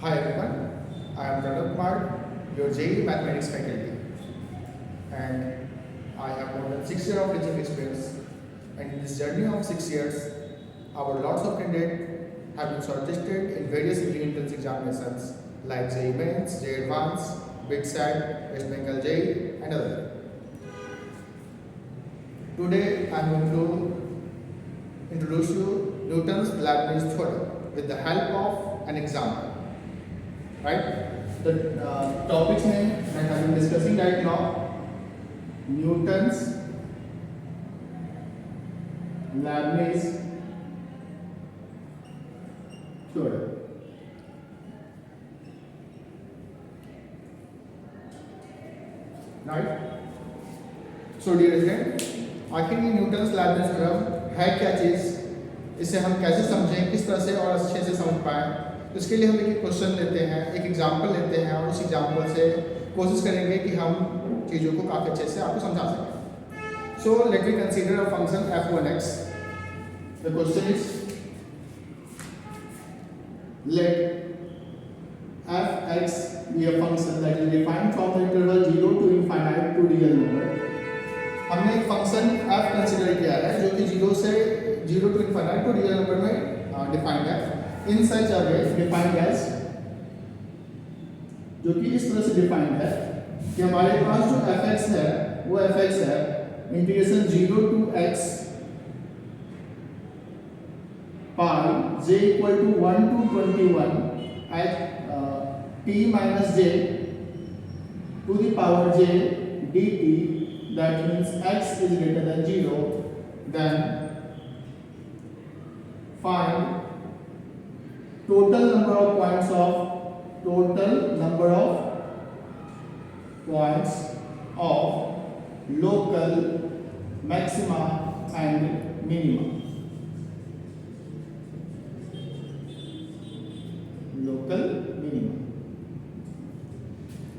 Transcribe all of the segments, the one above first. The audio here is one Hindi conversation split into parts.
Hi everyone, I am Pranab Kumar, your JEE Mathematics faculty, and I have more than 6 years of teaching experience. And in this journey of 6 years, our lots of candidates have been shortlisted in various entrance examinations like JEE Mains, JEE Advanced, BITSAT, West Bengal JEE, and others. Today I am going to introduce you Newton's Leibniz theorem with the help of an example. Right? The topic's name that I am discussing right now, Newton's Leibniz theorem. Right? So dear student, आखिर ये न्यूटन्स लेibniz थ्योरम है क्या चीज़, इसे हम कैसे समझें, किस तरह से और अच्छे से समझ पाएं। तो इसके लिए हम एक क्वेश्चन लेते हैं, एक एग्जाम्पल लेते हैं और उस एग्जाम्पल से कोशिश करेंगे कि हम चीज़ों को काफ़ी अच्छे से आपको समझा सकें। So let me consider a function f1x. The question is let f(x) be a function that is defined from the interval 0 to infinite to real number. हमने एक फंक्शन f कंसीडर किया है जो कि 0 to infinite to real number में डिफाइंड है इन सच अ वे डिफाइंड एज, जो कि इस तरह से डिफाइंड है कि हमारे पास जो f(x) है वो f(x) है integration 0 to x pi j equal to 1 to 21 at t minus j to the power j dt. That means x is greater than 0. Then find total number of points of local maxima and minima. Local minima.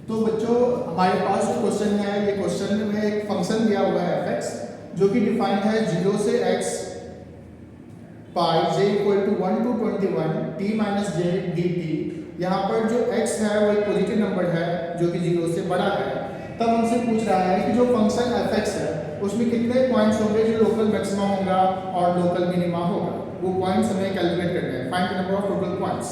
तो बच्चों हमारे पास जो क्वेश्चन है, ये क्वेश्चन में एक फंक्शन दिया हुआ है f(x) जो कि डिफाइंड है 0 से x pi j equal to 1 to 21 t minus j dt. यहाँ पर जो x है वो एक पॉजिटिव नंबर है जो कि 0 से बड़ा है। तब हमसे पूछ रहा है कि जो फंक्शन f(x) है उसमें कितने पॉइंट्स होंगे जो लोकल मैक्सिमा होगा और लोकल मिनिमा होगा, वो पॉइंट्स हमें कैलकुलेट करने हैं, find the number of total points.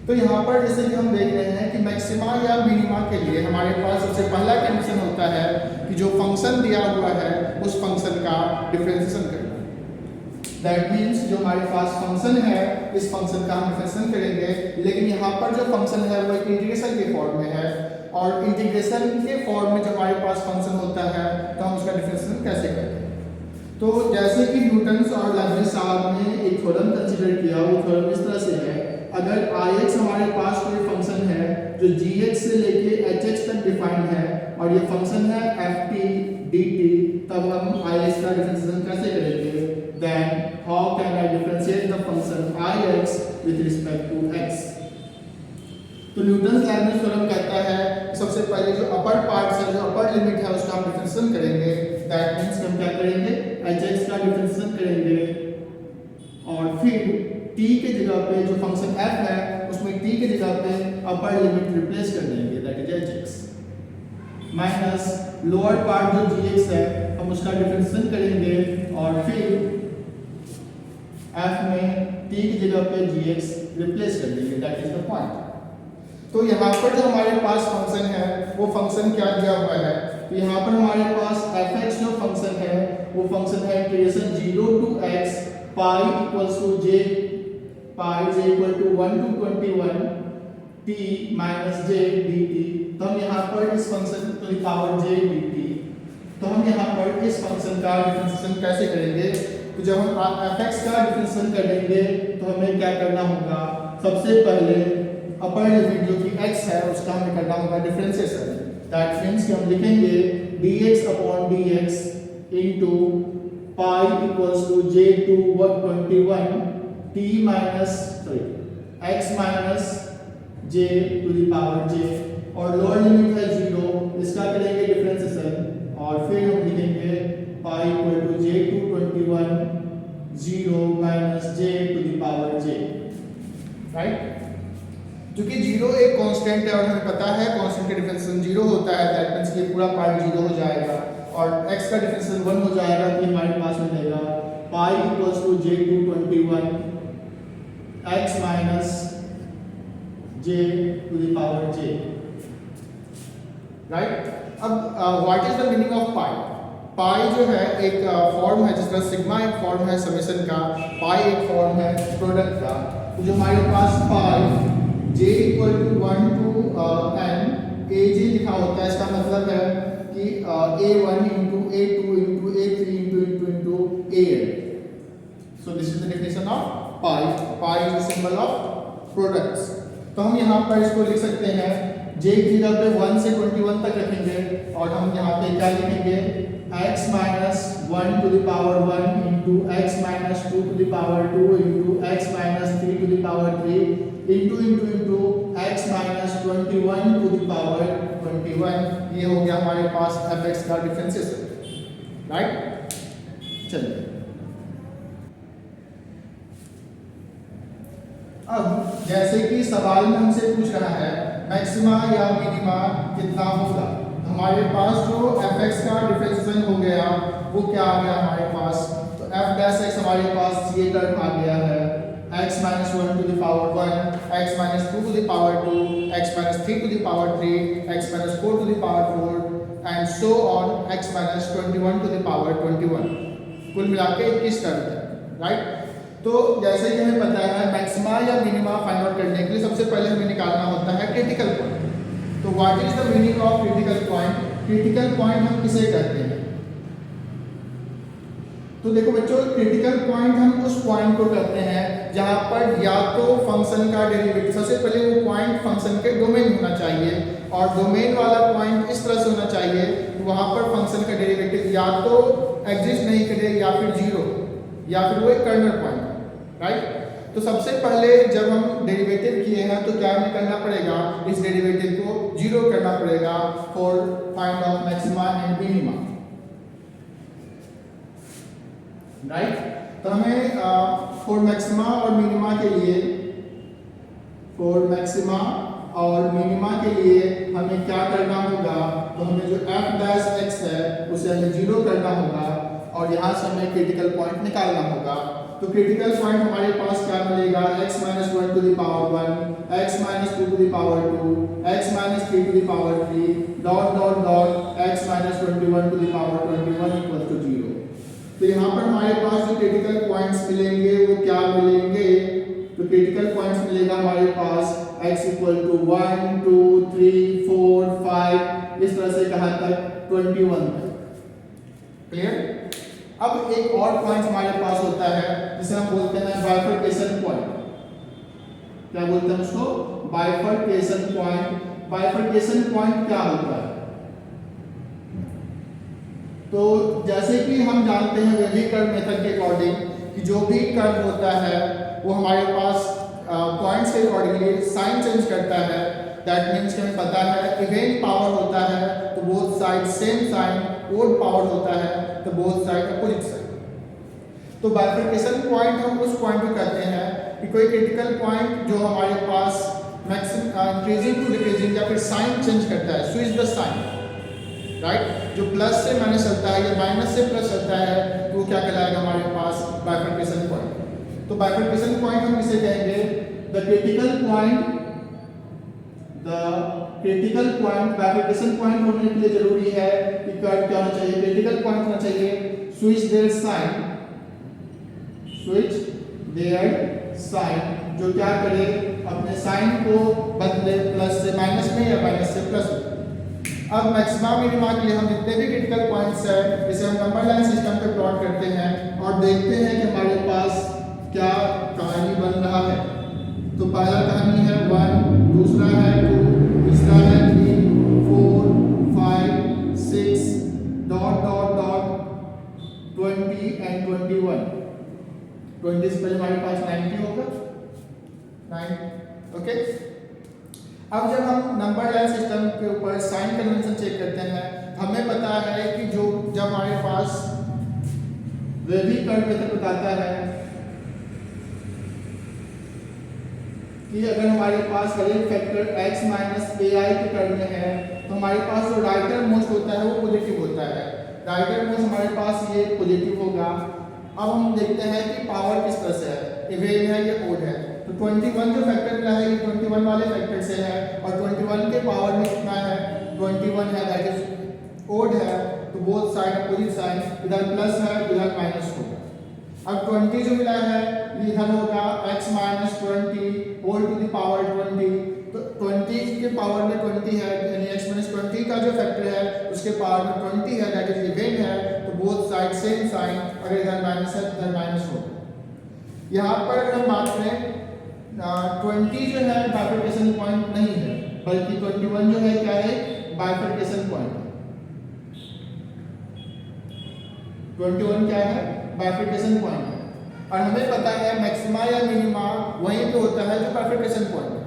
तो यहाँ पर जैसे कि हम देख रहे हैं कि मैक्सिमा या मिनिमा के लिए हमारे पास सबसे पहला कंडीशन होता है कि जो फंक्शन दिया हुआ है उस फंक्शन का डिफरेंशिएशन करना। दैट मीन्स जो हमारे पास फंक्शन है इस फंक्शन का हम डिफरेंशिएशन करेंगे, लेकिन यहाँ पर जो फंक्शन है वो एक इंटीग्रेशन के फॉर्म में है और इंटीग्रेशन के फॉर्म में जब हमारे पास फंक्शन होता है तो हम उसका डिफरेंशिएशन कैसे करते हैं। तो जैसे कि न्यूटन्स और लेibniz साहब ने एक थ्योरम कंसीडर किया, वो थ्योरम इस तरह से है, अगर Ix हमारे पास कोई फंक्शन है जो Gx से लेके Hx तक डिफाइंड है और ये फंक्शन है ft dt, तब हम Ix का डिफरेंशिएशन कैसे करेंगे। Then how can I differentiate the function Ix with respect to x। तो न्यूटन्स लेibniz थ्योरम कहता है सबसे पहले जो अपर पार्ट है, जो अपर लिमिट है उसका हम डिफरेंशिएशन करेंगे। दैट मींस हम क्या करेंगे, Hx का डिफरेंशिएशन करेंगे और फिर t के जगह पे जो फंक्शन f है उसमें t के जगह पे अपर लिमिट रिप्लेस कर देंगे, that is hx, minus lower part जो gx है हम उसका डिफरेंशिएशन करेंगे और फिर f में t की जगह पे gx रिप्लेस कर देंगे, दैट इज द पॉइंट। तो यहाँ पर जो हमारे पास फंक्शन है वो फंक्शन क्या दिया हुआ है, तो यहाँ पर हमारे पास f(x) जो फंक्शन है वो फंक्शन है integration 0 to x pi equals to j equal to 1 to 21 t minus j dt. तो हम यहाँ पर इस function to the power j dt, तो हम यहाँ पर इस फंक्शन का डिफरेंशिएशन कैसे करेंगे। तो जब हम f(x) का डिफरेंशिएशन करेंगे तो हमें क्या करना होगा, सबसे पहले अपर लिमिट जो कि x है उसका हमें करना होगा डिफरेंशिएशन। दैट मींस कि हम लिखेंगे dx upon dx into pi equals to j to 21 t minus x minus j to the power j और लोअर लिमिट है 0, इसका करेंगे डिफरेंशिएशन और फिर हम लिखेंगे pi equal to j to 21 0 minus j to the power j, right? क्योंकि जीरो एक कांस्टेंट है और हमें पता है कांस्टेंट का डिफरेंशियल जीरो होता है, दैट मींस ये पूरा पार्ट जीरो हो जाएगा और x का डिफरेंशियल 1 हो जाएगा, तो हमारे पास मिलेगा pi equals to j221 x minus j to the power j, right. अब what is the meaning of pi? Pi जो है एक फॉर्म है, जिस तरह सिग्मा एक फॉर्म है समेशन का, पाई एक फॉर्म है प्रोडक्ट का। तो जो हमारे पास pi j equal to 1 to n aj लिखा होता है, इसका मतलब है कि a1 into a2 into a3 into an। So this is the definition of pi. Pi is the symbol of products. तो हम यहाँ पर इसको लिख सकते हैं j की जगह पे 1 से 21 तक रखेंगे और हम यहाँ पे क्या लिखेंगे, x minus 1 to the power 1 into x minus 2 to the power 2 into x minus 3 to the power 3 into x minus 21 to the power 21। ये हो गया हमारे पास fx का डिफरेंशिएशन, राइट। चलिए अब जैसे कि सवाल में हमसे पूछ रहा है मैक्सिमा या मिनिमा कितना होगा, हमारे पास जो fx का डिफरेंशिएशन हो गया वो क्या आ गया हमारे पास, तो f डैश x हमारे पास ये टर्म आ गया है x minus 1 to the power 1, x minus 2 to the power 2, x minus 3 to the power 3, x minus 4 to the power 4 and so on, x minus 21 to the power 21। कुल मिला के 21 टर्म है, राइट। तो जैसे कि हमें पता है मैक्सिमा या मिनिमा फाइंड आउट करने के लिए सबसे पहले हमें निकालना होता है क्रिटिकल पॉइंट। तो what is the meaning of critical point? Critical point हम किसे कहते हैं? तो देखो बच्चों, क्रिटिकल पॉइंट हम उस पॉइंट को कहते हैं जहां पर या तो फंक्शन का डेरिवेटिव, सबसे पहले वो पॉइंट फंक्शन के डोमेन होना चाहिए और डोमेन वाला पॉइंट इस तरह से होना चाहिए कि वहां पर फंक्शन का डेरिवेटिव या तो एग्जिस्ट नहीं करे या फिर जीरो, या फिर वो एक कर्नल पॉइंट, राइट। तो सबसे पहले जब हम डेरिवेटिव किए हैं तो क्या हमें करना पड़ेगा, इस डेरिवेटिव को जीरो करना पड़ेगा for find of maxima and minima, right. तो हमें फॉर मैक्सिमा और मिनिमा के लिए, फॉर मैक्सिमा और मिनिमा के लिए हमें क्या करना होगा, तो हमें जो f डैश x है उसे हमें जीरो करना होगा और यहाँ से हमें क्रिटिकल पॉइंट निकालना होगा। तो क्रिटिकल पॉइंट हमारे पास क्या मिलेगा, x minus 1 to the power 1, x minus 2 to the power 2, x minus 3 to the power 3 dot dot dot x minus 21 to the power 21 equal to 0। तो यहाँ पर हमारे पास जो क्रिटिकल पॉइंट्स मिलेंगे वो क्या मिलेंगे, तो क्रिटिकल पॉइंट्स मिलेगा हमारे पास x इक्वल टू 1 2 3 4 5 इस तरह से कहाँ तक 21 तक, क्लियर। अब एक और पॉइंट हमारे पास होता है जिसे हम बोलते हैं बाइफर्केशन पॉइंट। क्या बोलते हैं उसको, बाइफर्केशन पॉइंट। बाइफर्केशन पॉइंट क्या होता है, तो जैसे कि हम जानते हैं वेवी कर्व मेथड के अकॉर्डिंग कि जो भी कर्व होता है वो हमारे पास पॉइंट्स के अकॉर्डिंगली साइन चेंज करता है। दैट मीन्स हमें पता है इवेंट पावर होता है तो both side same sign, odd power होता है तो बोथ साइड अपोजिट साइड। तो बाइफर्केशन पॉइंट हम उस पॉइंट को कहते हैं कि कोई क्रिटिकल पॉइंट जो हमारे पास मैक्सिमम इंक्रीजिंग टू डिक्रीजिंग या फिर साइन चेंज करता है, स्विच द साइन, राइट। जो प्लस से माइनस चलता है या माइनस से प्लस चलता है तो वो क्या कहलाएगा हमारे पास बाइफर्केशन पॉइंट। तो बाइफर्केशन पॉइंट हम इसे कहेंगे the critical point. The critical point, bifurcation point होने के लिए जरूरी है कि कर्व क्या होना चाहिए, क्रिटिकल पॉइंट होना चाहिए, switch their sign, switch their sign, जो क्या करे अपने साइन को बदले प्लस से माइनस में या माइनस से प्लस में। अब मैक्सिमा मिनिमा के लिए हम जितने भी क्रिटिकल पॉइंट्स हैं इसे हम नंबर लाइन सिस्टम पे प्लॉट करते हैं और देखते हैं कि हमारे पास क्या कहानी बन रहा है। तो पहला कहानी है 1, दूसरा है 2, तीसरा है 3 4 5 6 डॉट डॉट डॉट 20 एंड 21। 20 से पहले हमारे पास 90 होगा, 9, ओके। अब जब हम नंबर लाइन सिस्टम के ऊपर साइन कन्वेंशन चेक करते हैं हमें पता है कि जो जब हमारे पास वेवी कर्व मेथड बताता है कि अगर हमारे पास हर एक फैक्टर x माइनस ai के टर्म में है तो हमारे पास जो राइटर मोस्ट होता है वो पॉजिटिव होता है। राइटर मोस्ट हमारे पास ये पॉजिटिव होगा। अब हम देखते हैं कि पावर किस तरह से है, इवन है या ओड है। तो 21 जो फैक्टर मिला है ये 21 वाले फैक्टर से है और 21 के पावर में कितना है 21 है, दैट इज ओड है। तो बोथ साइड अपोजिट साइन, इधर प्लस है इधर माइनस होगा। अब 20 जो मिला है ये इधर होगा x minus 20 whole to the power 20। तो 20 के पावर में 20 है यानी x माइनस 20 का जो फैक्टर है उसके पावर में 20 है, दैट इज इवन है। तो बोथ साइड सेम साइन, अगर इधर माइनस है इधर माइनस होगा। यहाँ पर अगर हम बात करें 20 जो है बाइफरकेशन पॉइंट नहीं है बल्कि 21 जो है क्या है बाइफरकेशन पॉइंट है। 21 क्या है बाइफरकेशन पॉइंट है और हमें पता है मैक्सिमा या मिनिमा वहीं पे होता है जो बाइफरकेशन पॉइंट है।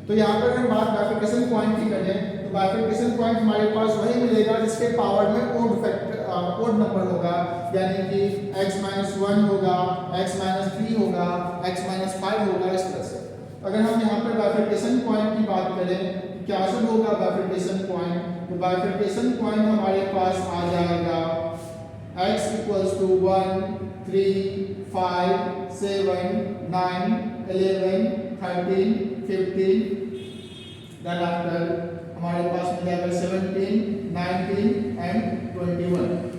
तो यहाँ पर हम बात बाइफरकेशन पॉइंट की करें तो बाइफरकेशन पॉइंट हमारे पास वही मिलेगा जिसके पावर में ओड फैक्टर ओड नंबर होगा, यानी कि x माइनस 1 होगा, x माइनस 3 होगा, x माइनस 5 होगा, इस तरह से। अगर हम यहाँ पर बाइफरकेशन पॉइंट की बात करें तो क्या सब होगा बाइफरकेशन पॉइंट, तो बाइफरकेशन पॉइंट हमारे पास आ जाएगा x equals to 1 3 5 7 9 11 13 15, then after हमारे पास मिल जाएगा 17 19 एंड 21।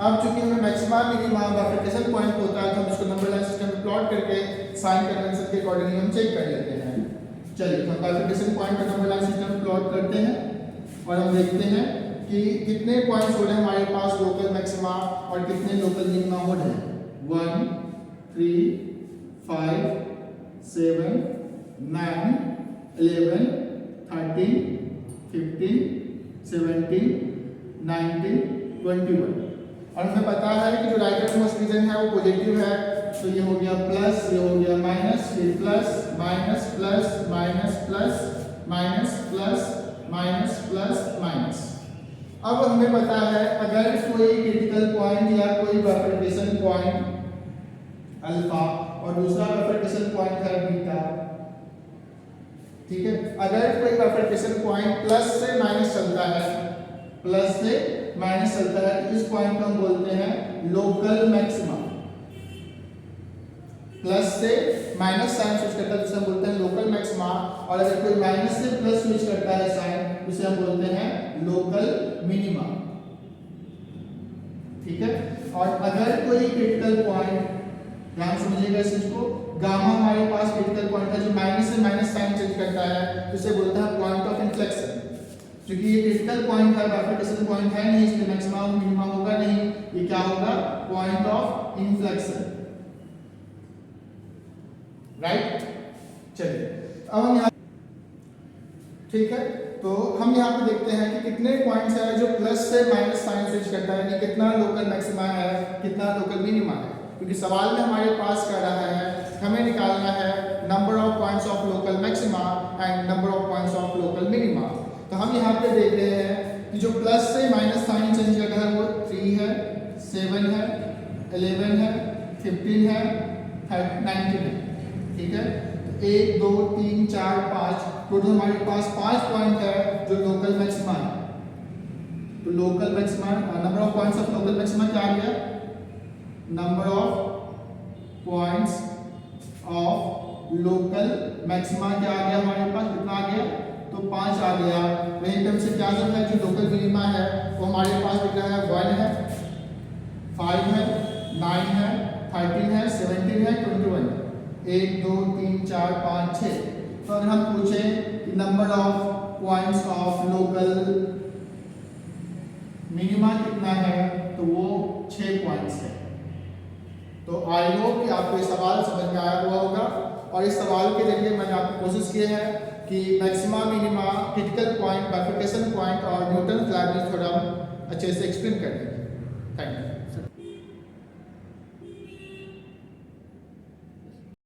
अब चूंकि हमें मैक्सिमा मिनिमा बाइफरकेशन पॉइंट होता है तो हम इसको नंबर लाइन सिस्टम में प्लॉट करके साइन कन्वेंशन के अकॉर्डिंगली हम चेक कर लेते हैं। चलिए हम बाइफरकेशन पॉइंट का नंबर लाइन सिस्टम में प्लॉट करते हैं और हम देखते हैं कि कितने पॉइंट्स हो रहे हैं हमारे पास लोकल मैक्सिमा और कितने लोकल मिनिमा हो रहे हैं। 1 3 5 7 9 11 13 15 17 19 21। और हमें पता है कि जो राइट मोस्ट रीजन है वो पॉजिटिव है, तो ये हो गया प्लस, ये हो गया माइनस, फिर plus minus plus minus plus minus plus minus plus minus. अब हमें पता है अगर कोई क्रिटिकल पॉइंट या कोई बाइफरकेशन पॉइंट अल्फा और दूसरा बाइफरकेशन पॉइंट है बीटा, ठीक है, अगर कोई बाइफरकेशन पॉइंट प्लस से माइनस चलता है, प्लस से माइनस चलता है तो इस पॉइंट को हम बोलते हैं लोकल मैक्सिमा। प्लस से माइनस साइन स्विच करता है तो हम बोलते हैं लोकल मैक्सिमा, और अगर कोई माइनस से प्लस स्विच करता है साइन तो इसे हम बोलते हैं लोकल मिनिमा, ठीक है। और अगर कोई क्रिटिकल पॉइंट, ध्यान समझिएगा इस चीज को, गामा हमारे पास क्रिटिकल पॉइंट है जो माइनस से माइनस साइन चेंज करता है तो इसे बोलते हैं पॉइंट ऑफ इन्फ्लेक्शन। क्योंकि ये क्रिटिकल पॉइंट है, बाइफरकेशन पॉइंट है नहीं, इसलिए मैक्सिमा और मिनिमा होगा नहीं, ये क्या होगा पॉइंट ऑफ इन्फ्लेक्शन, राइट। चलिए अब हम यहाँ, ठीक है, तो हम यहाँ पे देखते हैं कि कितने पॉइंट्स हैं जो प्लस से माइनस साइन स्विच करता है, यानी कितना लोकल मैक्सिमा है कितना लोकल मिनिमा है। क्योंकि सवाल में हमारे पास कह रहा है हमें निकालना है number of points of local maxima and number of points of local minima. तो हम यहाँ पे देख रहे हैं कि जो प्लस से माइनस साइन चेंज कर रहा है वो 3 है, 7 है, 11 है, 15 है, 19 है, ठीक है। तो 1 2 3 4 5 टोटल हमारे पास 5 पॉइंट है जो लोकल मैक्सिमा है। तो local maxima, number of points of local maxima क्या आ गया, number of points of local maxima क्या आ गया हमारे पास, कितना आ गया, तो 5 आ गया। वहीं टर्म से क्या सब है जो लोकल मिनिमा है वो हमारे पास दिख रहा है 1 है, 5 है, 9 है, 13 है, 17 है, 21 है, 1 2 3 4 5 6। तो अगर हम पूछें कि number of points of local minima कितना है तो वो 6 पॉइंट्स है। तो आई होप कि आपको ये सवाल समझ में आया हुआ होगा और इस सवाल के जरिए मैंने आपको कोशिश की है कि maxima minima critical point bifurcation point और न्यूटन लेबनिज़ थ्योरम अच्छे से एक्सप्लेन करने की।